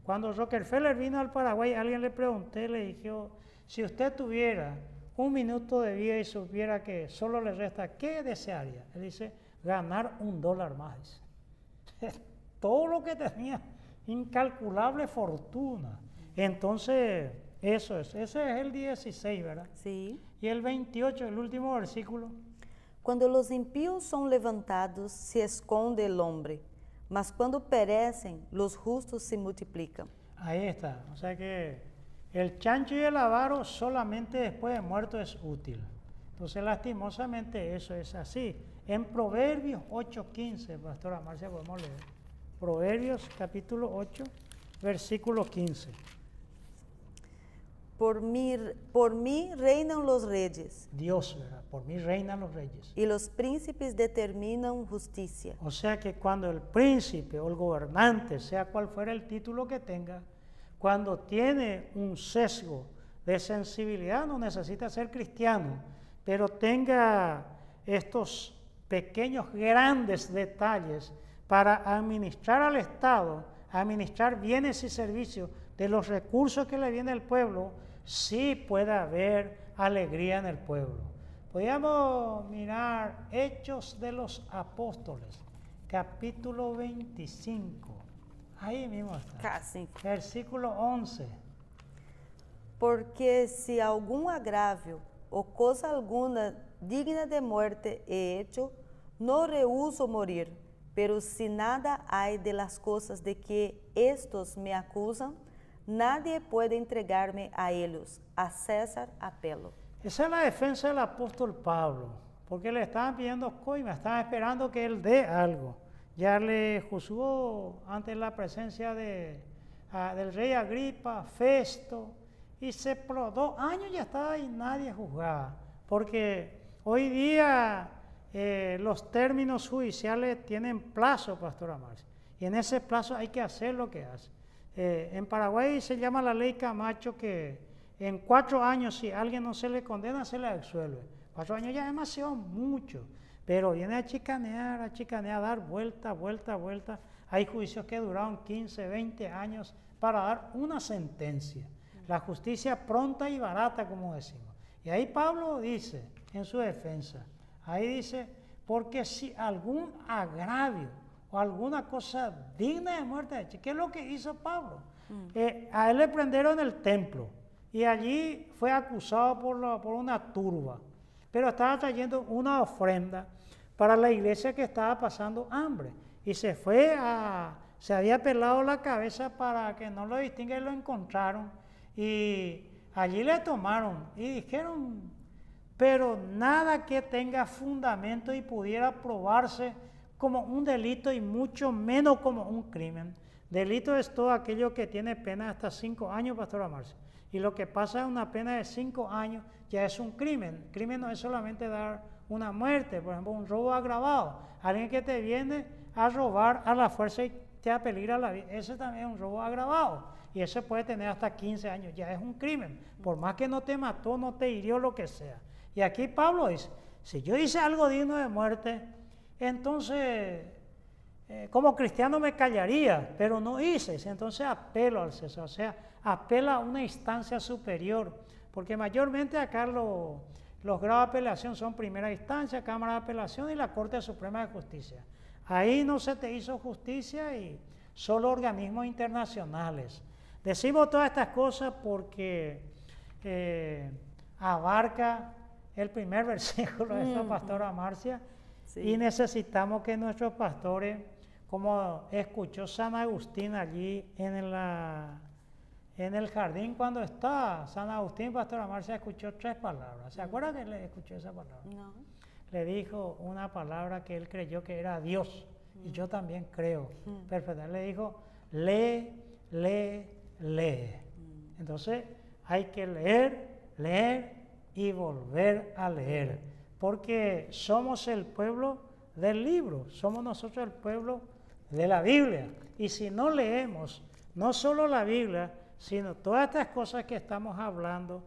Cuando Rockefeller vino al Paraguay, alguien le pregunté, le dijo, si usted tuviera un minuto de vida y supiera que solo le resta, ¿qué desearía? Él dice, ganar $1 más. Todo lo que tenía, incalculable fortuna. Entonces, eso es, ese es el 16, ¿verdad? Sí. Y el 28, el último versículo. Cuando los impíos son levantados, se esconde el hombre, mas cuando perecen, los justos se multiplican. Ahí está, o sea que el chancho y el avaro solamente después de muerto es útil. Entonces, lastimosamente, eso es así. En Proverbios 8:15, pastora Marcia, podemos leer. Proverbios capítulo 8, versículo 15. Por mí reinan los reyes. Dios, ¿verdad? Por mí reinan los reyes. Y los príncipes determinan justicia. O sea que cuando el príncipe o el gobernante, sea cual fuera el título que tenga, cuando tiene un sesgo de sensibilidad, no necesita ser cristiano, pero tenga estos pequeños, grandes detalles para administrar al Estado, administrar bienes y servicios de los recursos que le viene al pueblo, sí puede haber alegría en el pueblo. Podríamos mirar Hechos de los Apóstoles, capítulo 25. Ahí mismo está. Casi. Versículo 11. Porque si algún agravio o cosa alguna digna de muerte he hecho, no rehuso morir, pero si nada hay de las cosas de que estos me acusan, nadie puede entregarme a ellos, a César apelo. Esa es la defensa del apóstol Pablo, porque le estaban pidiendo coima, estaban esperando que él dé algo. Ya le juzgó ante la presencia del rey Agripa, Festo, y por 2 años ya estaba y nadie juzgaba, porque hoy día los términos judiciales tienen plazo, pastora Marcia, y en ese plazo hay que hacer lo que hace. En Paraguay se llama la ley Camacho, que en 4 años si a alguien no se le condena, se le absuelve. 4 años ya es demasiado mucho, pero viene a chicanear, a dar vuelta. Hay juicios que duraron 15, 20 años para dar una sentencia. La justicia pronta y barata, como decimos. Y ahí Pablo dice, en su defensa, ahí dice, porque si algún agravio o alguna cosa digna de muerte, ¿qué es lo que hizo Pablo? A él le prendieron en el templo y allí fue acusado por una turba, pero estaba trayendo una ofrenda para la iglesia que estaba pasando hambre y se había pelado la cabeza para que no lo distinga y lo encontraron y allí le tomaron y dijeron, pero nada que tenga fundamento y pudiera probarse como un delito y mucho menos como un crimen. Delito es todo aquello que tiene pena hasta 5 años, pastora Marcia. Y lo que pasa es una pena de 5 años ya es un crimen. Crimen no es solamente dar una muerte, por ejemplo, un robo agravado. Alguien que te viene a robar a la fuerza y te apeligra la vida. Ese también es un robo agravado. Y ese puede tener hasta 15 años. Ya es un crimen. Por más que no te mató, no te hirió, lo que sea. Y aquí Pablo dice, si yo hice algo digno de muerte, entonces como cristiano me callaría, pero no hice, entonces apelo al César, o sea, apela a una instancia superior, porque mayormente acá los grados de apelación son primera instancia, Cámara de Apelación y la Corte Suprema de Justicia. Ahí no se te hizo justicia y solo organismos internacionales. Decimos todas estas cosas porque abarca el primer versículo de esta pastora Marcia, y necesitamos que nuestros pastores, como escuchó San Agustín allí en el jardín cuando está San Agustín, pastora Marcia escuchó 3 palabras. ¿Se acuerda que le escuchó esa palabra? No. Le dijo una palabra que él creyó que era Dios, y yo también creo. Perfecto. Le dijo, lee, lee, lee. Entonces hay que leer, leer y volver a leer, porque somos el pueblo del libro, somos nosotros el pueblo de la Biblia. Y si no leemos, no solo la Biblia, sino todas estas cosas que estamos hablando,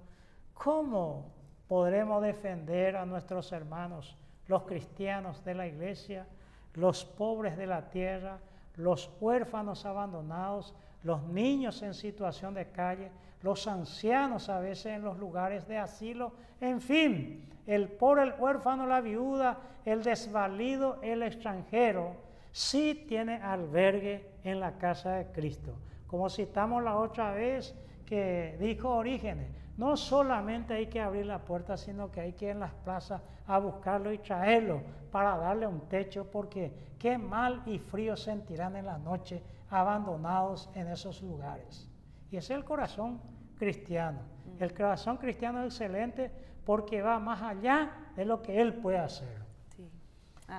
¿cómo podremos defender a nuestros hermanos, los cristianos de la iglesia, los pobres de la tierra, los huérfanos abandonados, los niños en situación de calle, los ancianos a veces en los lugares de asilo, en fin, el pobre, el huérfano, la viuda, el desvalido, el extranjero, sí tiene albergue en la casa de Cristo? Como citamos la otra vez que dijo Orígenes, no solamente hay que abrir la puerta, sino que hay que ir en las plazas a buscarlo y traerlo para darle un techo, porque qué mal y frío sentirán en la noche abandonados en esos lugares. Y ese es el corazón cristiano. El corazón cristiano es excelente porque va más allá de lo que él puede hacer. Sí.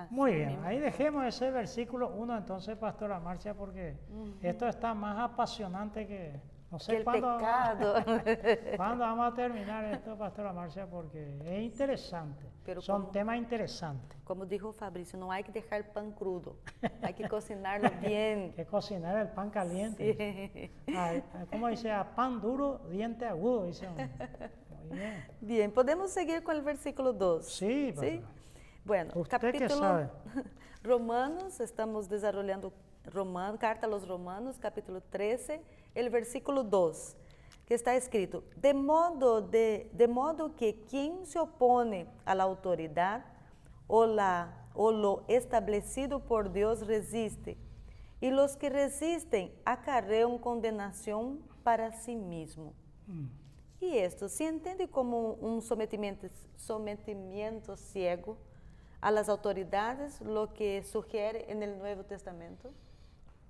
Muy bien, ahí dejemos ese versículo 1 entonces, pastora Marcia, porque esto está más apasionante que... No sé cuándo vamos a terminar esto, pastora Marcia, porque es interesante. Pero son temas interesantes. Como dijo Fabricio, no hay que dejar el pan crudo, hay que cocinarlo bien. Hay que cocinar el pan caliente. Sí. ¿Cómo dice? A pan duro, diente agudo, dice uno. Muy bien. Bien, podemos seguir con el versículo 2. Sí, ¿Sí? Bueno, ¿usted capítulo qué sabe? Romanos, estamos desarrollando carta a los Romanos, capítulo 13, el versículo 2, que está escrito, de modo que quien se opone a la autoridad o lo establecido por Dios resiste, y los que resisten acarrean condenación para sí mismo. Y esto se entiende como un sometimiento ciego a las autoridades, lo que sugiere en el Nuevo Testamento.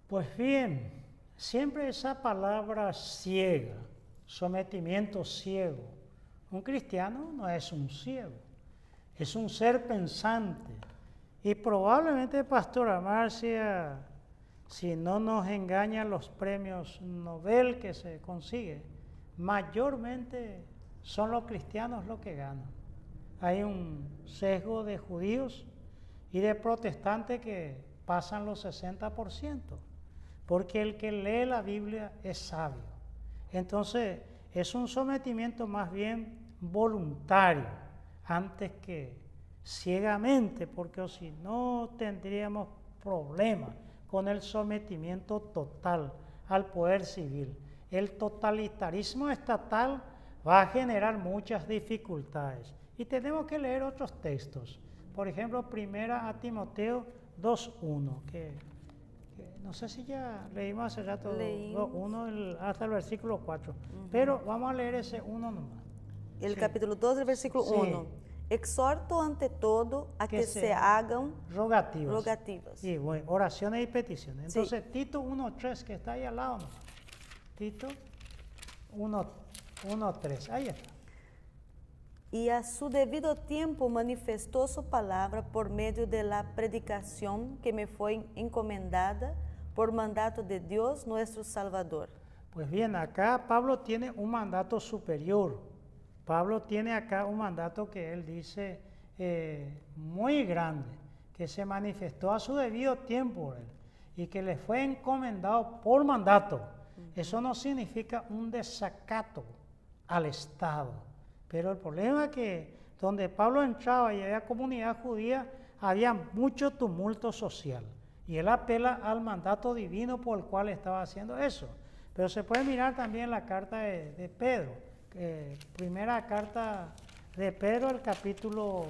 Pues bien, siempre esa palabra ciega, sometimiento ciego. Un cristiano no es un ciego, es un ser pensante. Y probablemente, pastora Marcia, si no nos engañan los premios Nobel que se consigue, mayormente son los cristianos los que ganan. Hay un sesgo de judíos y de protestantes que pasan los 60%. Porque el que lee la Biblia es sabio. Entonces, es un sometimiento más bien voluntario, antes que ciegamente, porque si no tendríamos problemas con el sometimiento total al poder civil. El totalitarismo estatal va a generar muchas dificultades. Y tenemos que leer otros textos. Por ejemplo, 1 Timoteo 2:1, que no sé si ya leímos hace rato, hasta el versículo 4, pero vamos a leer ese 1 nomás. El capítulo 2, el versículo 1. Exhorto ante todo a que se hagan rogativas. Y bueno, oraciones y peticiones. Entonces, Tito 1:3, que está ahí al lado, ¿no? Tito 1:3, ahí está. Y a su debido tiempo manifestó su palabra por medio de la predicación que me fue encomendada por mandato de Dios nuestro Salvador. Pues bien, acá Pablo tiene un mandato superior. Pablo tiene acá un mandato que él dice muy grande, que se manifestó a su debido tiempo y que le fue encomendado por mandato. Eso no significa un desacato al Estado. Pero el problema es que donde Pablo entraba y había comunidad judía, había mucho tumulto social. Y él apela al mandato divino por el cual estaba haciendo eso. Pero se puede mirar también la carta de Pedro, primera carta de Pedro, el capítulo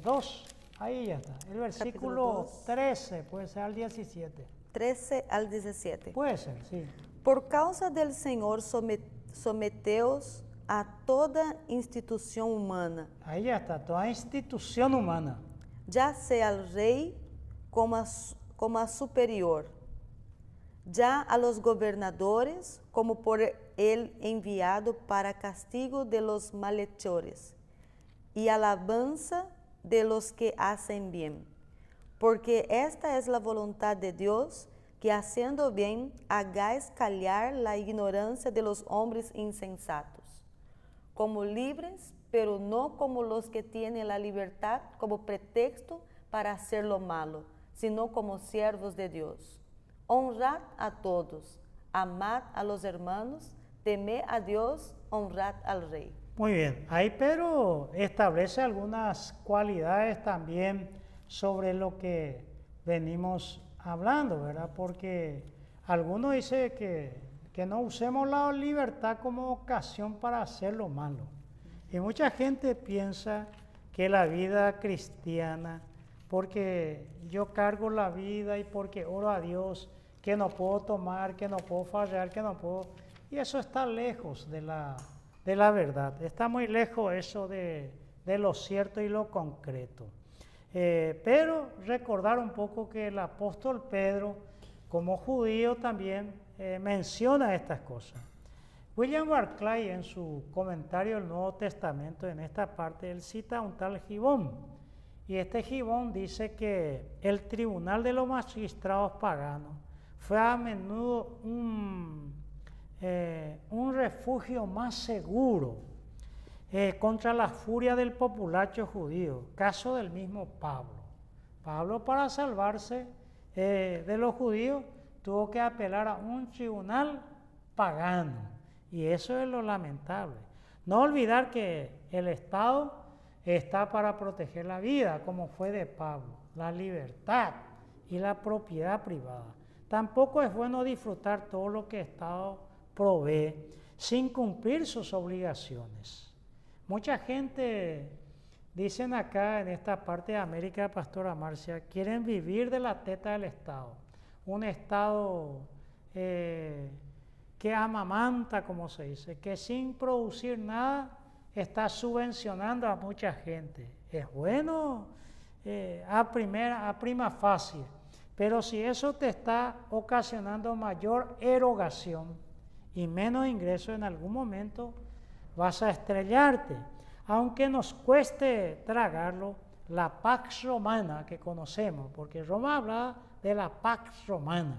2, ahí ya está, el versículo 13, puede ser al 17. 13 al 17. Puede ser, sí. Por causa del Señor, someteos a toda institución humana, Ahí ya está, toda institución humana, ya sea al rey como a superior, ya a los gobernadores como por él enviado para castigo de los malhechores y alabanza de los que hacen bien. Porque esta es la voluntad de Dios, que haciendo bien hagáis callar la ignorancia de los hombres insensatos, como libres, pero no como los que tienen la libertad como pretexto para hacer lo malo, sino como siervos de Dios. Honrad a todos, amad a los hermanos, temed a Dios, honrad al rey. Muy bien, ahí Pedro establece algunas cualidades también sobre lo que venimos hablando, ¿verdad? Porque algunos dicen que no usemos la libertad como ocasión para hacer lo malo. Y mucha gente piensa que la vida cristiana, porque yo cargo la vida y porque oro a Dios, que no puedo tomar, que no puedo fallar, que no puedo... Y eso está lejos de la verdad. Está muy lejos eso de lo cierto y lo concreto. Pero recordar un poco que el apóstol Pedro, como judío también, menciona estas cosas. William Barclay, en su comentario del Nuevo Testamento, en esta parte, él cita un tal Gibón. Y este Gibón dice que el tribunal de los magistrados paganos fue a menudo un refugio más seguro contra la furia del populacho judío, caso del mismo Pablo. Pablo, para salvarse de los judíos, tuvo que apelar a un tribunal pagano, y eso es lo lamentable. No olvidar que el Estado está para proteger la vida, como fue de Pablo, la libertad y la propiedad privada. Tampoco es bueno disfrutar todo lo que el Estado provee sin cumplir sus obligaciones. Mucha gente, dicen acá en esta parte de América, Pastora Marcia, quieren vivir de la teta del Estado. Un Estado que amamanta, como se dice, que sin producir nada está subvencionando a mucha gente. Es bueno a prima facie, pero si eso te está ocasionando mayor erogación y menos ingresos, en algún momento vas a estrellarte. Aunque nos cueste tragarlo, la Pax Romana que conocemos, porque Roma habla de la Pax Romana,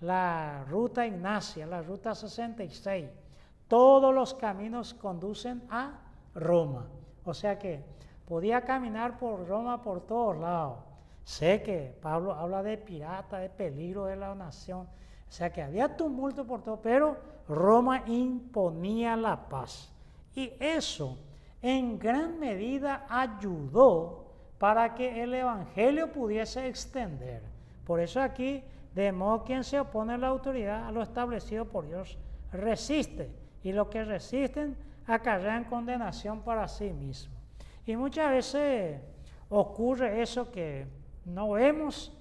la Ruta Ignacia, la Ruta 66, todos los caminos conducen a Roma. O sea que podía caminar por Roma por todos lados. Sé que Pablo habla de pirata, de peligro de la nación, o sea que había tumulto por todo, pero Roma imponía la paz. Y eso en gran medida ayudó para que el evangelio pudiese extender. Por eso aquí, de modo quien se opone a la autoridad, a lo establecido por Dios, resiste. Y los que resisten acarrean condenación para sí mismos. Y muchas veces ocurre eso que no vemos,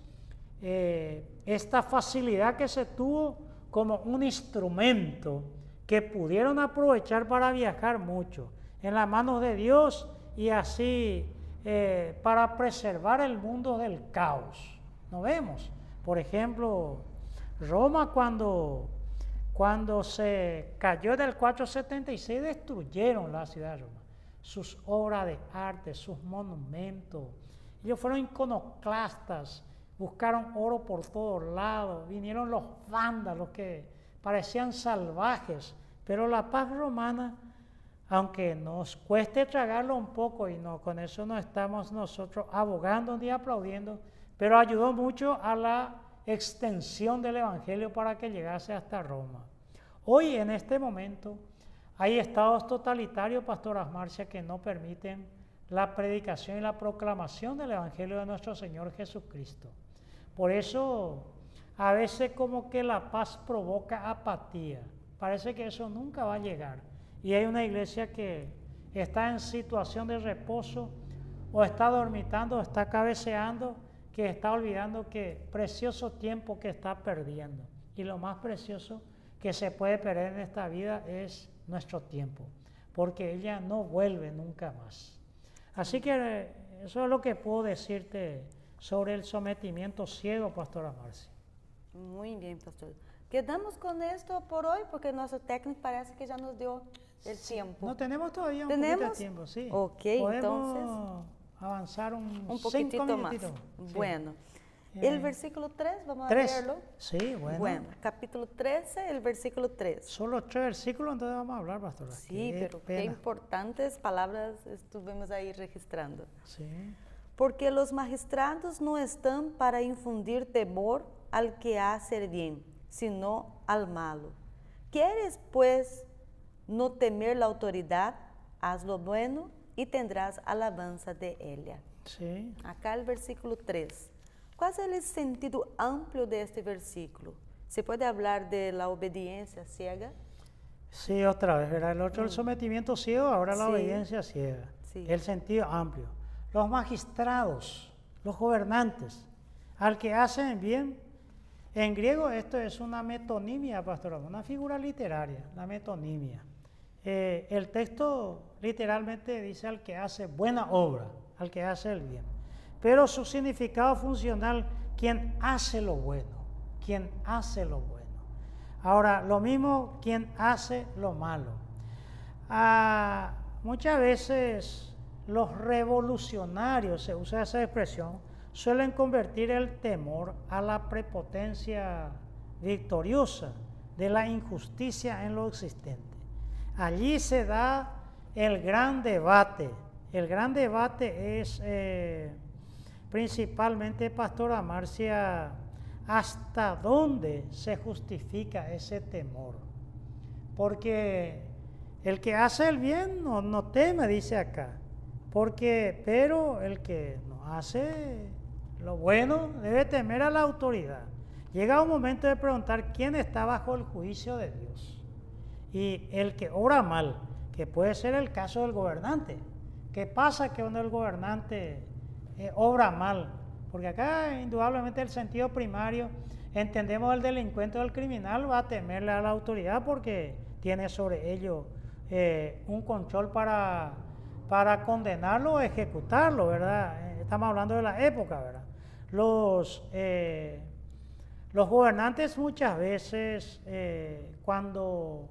esta facilidad que se tuvo como un instrumento que pudieron aprovechar para viajar mucho en las manos de Dios y así para preservar el mundo del caos. ¿No vemos? Por ejemplo, Roma cuando se cayó del 476 destruyeron la ciudad de Roma, sus obras de arte, sus monumentos. Ellos fueron iconoclastas, buscaron oro por todos lados, vinieron los vándalos que parecían salvajes, pero la paz romana, aunque nos cueste tragarlo un poco, y no, con eso no estamos nosotros abogando ni aplaudiendo, pero ayudó mucho a la extensión del evangelio para que llegase hasta Roma. Hoy, en este momento, hay estados totalitarios, Pastora Marcia, que no permiten la predicación y la proclamación del evangelio de nuestro Señor Jesucristo. Por eso a veces como que la paz provoca apatía. Parece que eso nunca va a llegar. Y hay una iglesia que está en situación de reposo, o está dormitando, o está cabeceando, que está olvidando que precioso tiempo que está perdiendo. Y lo más precioso que se puede perder en esta vida es nuestro tiempo, porque ella no vuelve nunca más. Así que eso es lo que puedo decirte sobre el sometimiento ciego, Pastora Marcia. Muy bien, pastor. Quedamos con esto por hoy porque nuestro técnico parece que ya nos dio el tiempo. No tenemos todavía un poquito de tiempo, sí. Ok, podemos entonces avanzar un poquitito más. Sí. Bueno, el versículo 3, vamos 3. a leerlo. Sí, Bueno, capítulo 13, el versículo 3. Solo 3 versículos, entonces vamos a hablar, pastora. Sí, pero qué importantes palabras estuvimos ahí registrando. Sí. Porque los magistrados no están para infundir temor al que hace el bien, sino al malo. ¿Quieres, pues, no temer la autoridad? Haz lo bueno y tendrás alabanza de ella. Sí. Acá el versículo 3. ¿Cuál es el sentido amplio de este versículo? ¿Se puede hablar de la obediencia ciega? Sí, otra vez, ¿verdad? El otro el sometimiento ciego, ahora la Sí. obediencia ciega. Sí. El sentido amplio. Los magistrados, los gobernantes, al que hacen bien. En griego esto es una metonimia, pastor, una figura literaria, la metonimia. El texto literalmente dice al que hace buena obra, al que hace el bien. Pero su significado funcional, quien hace lo bueno, quien hace lo bueno. Ahora, lo mismo quien hace lo malo. Muchas veces los revolucionarios, se usa esa expresión, suelen convertir el temor a la prepotencia victoriosa de la injusticia en lo existente. Allí se da el gran debate. El gran debate es principalmente, Pastora Marcia, hasta dónde se justifica ese temor. Porque el que hace el bien no teme, dice acá. Pero el que no hace lo bueno debe temer a la autoridad. Llega un momento de preguntar quién está bajo el juicio de Dios. Y el que obra mal, que puede ser el caso del gobernante. ¿Qué pasa que cuando el gobernante obra mal? Porque acá indudablemente el sentido primario, entendemos el delincuente o el criminal va a temerle a la autoridad porque tiene sobre ello un control para condenarlo o ejecutarlo, ¿verdad? Estamos hablando de la época, ¿verdad? Los gobernantes muchas veces cuando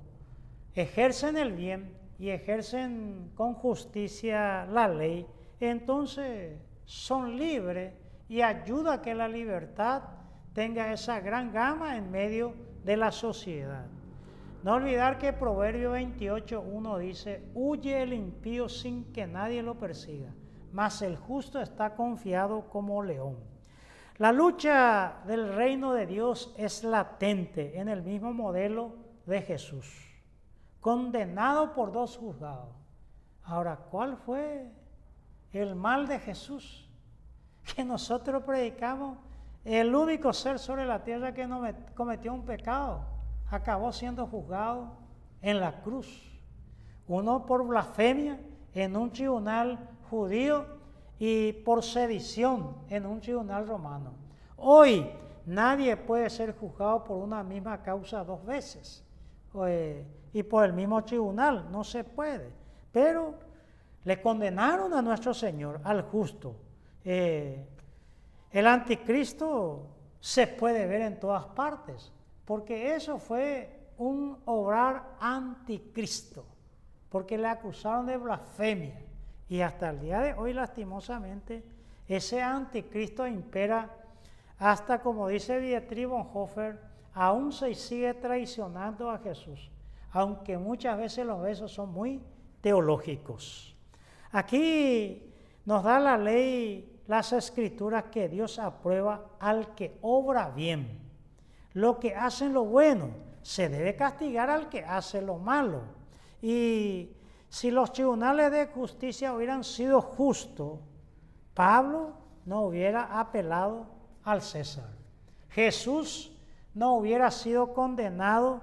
ejercen el bien y ejercen con justicia la ley, entonces son libres y ayuda a que la libertad tenga esa gran gama en medio de la sociedad. No olvidar que Proverbio 28:1 dice: huye el impío sin que nadie lo persiga, mas el justo está confiado como león. La lucha del reino de Dios es latente en el mismo modelo de Jesús, condenado por 2 juzgados. Ahora, ¿cuál fue el mal de Jesús? Que nosotros predicamos, el único ser sobre la tierra que no cometió un pecado, acabó siendo juzgado en la cruz. Uno por blasfemia en un tribunal judío y por sedición en un tribunal romano. Hoy nadie puede ser juzgado por una misma causa 2 veces y por el mismo tribunal, no se puede. Pero le condenaron a nuestro Señor, al justo. El anticristo se puede ver en todas partes, porque eso fue un obrar anticristo, porque le acusaron de blasfemia. Y hasta el día de hoy, lastimosamente, ese anticristo impera hasta, como dice Dietrich Bonhoeffer, aún se sigue traicionando a Jesús, aunque muchas veces los versos son muy teológicos. Aquí nos da la ley, las escrituras, que Dios aprueba al que obra bien. Lo que hacen lo bueno, se debe castigar al que hace lo malo. Y si los tribunales de justicia hubieran sido justos, Pablo no hubiera apelado al César. Jesús no hubiera sido condenado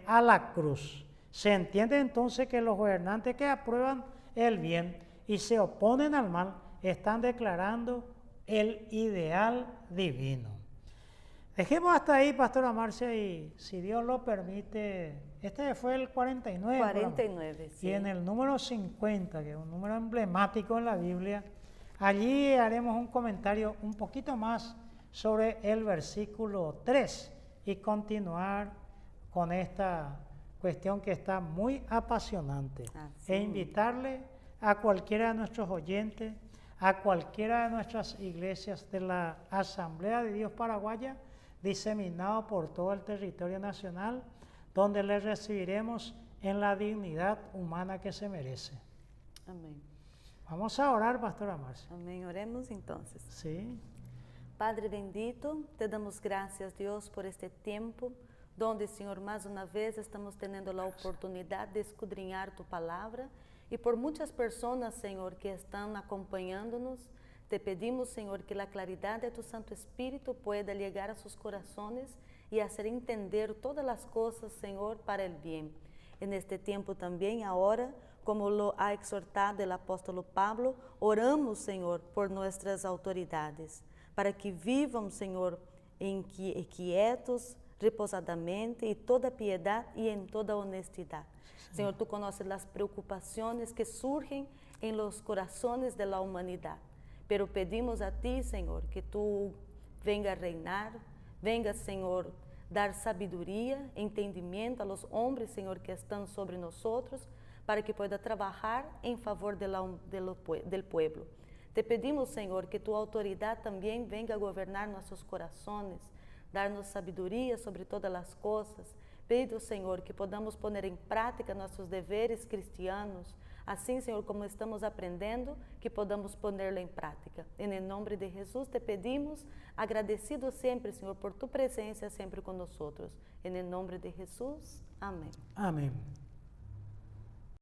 a la cruz. Se entiende entonces que los gobernantes que aprueban el bien y se oponen al mal están declarando el ideal divino. Dejemos hasta ahí, Pastora Marcia, y si Dios lo permite, este fue el 49. 49, sí. Y en el número 50, que es un número emblemático en la Biblia, allí haremos un comentario un poquito más sobre el versículo 3 y continuar con esta cuestión que está muy apasionante. E invitarle a cualquiera de nuestros oyentes, a cualquiera de nuestras iglesias de la Asamblea de Dios Paraguaya, diseminado por todo el territorio nacional, donde le recibiremos en la dignidad humana que se merece. Amén. Vamos a orar, Pastora Marcia. Amén. Oremos entonces. Sí. Padre bendito, te damos gracias, Dios, por este tiempo, donde, Señor, más una vez estamos teniendo la oportunidad de escudriñar tu palabra, y por muchas personas, Señor, que están acompañándonos. Te pedimos, Señor, que la claridad de tu Santo Espíritu pueda llegar a sus corazones y hacer entender todas las cosas, Señor, para el bien. En este tiempo también, ahora, como lo ha exhortado el apóstolo Pablo, oramos, Señor, por nuestras autoridades, para que vivam, Señor, quietos, reposadamente, y toda piedad y en toda honestidad. Señor, tú conoces las preocupaciones que surgen en los corazones de la humanidad. Pero pedimos a ti, Señor, que tú venga a reinar, venga, Señor, dar sabiduría, entendimiento a los hombres, Señor, que están sobre nosotros, para que pueda trabajar en favor del pueblo. Te pedimos, Señor, que tu autoridad también venga a gobernar nuestros corazones, darnos sabiduría sobre todas las cosas. Pido, Señor, que podamos poner en práctica nuestros deveres cristianos, assim, Senhor, como estamos aprendendo, que podamos ponerlo em prática. Em nome de Jesus te pedimos, agradecidos sempre, Senhor, por tu presença sempre conosco. Em nome de Jesus, amém. Amém.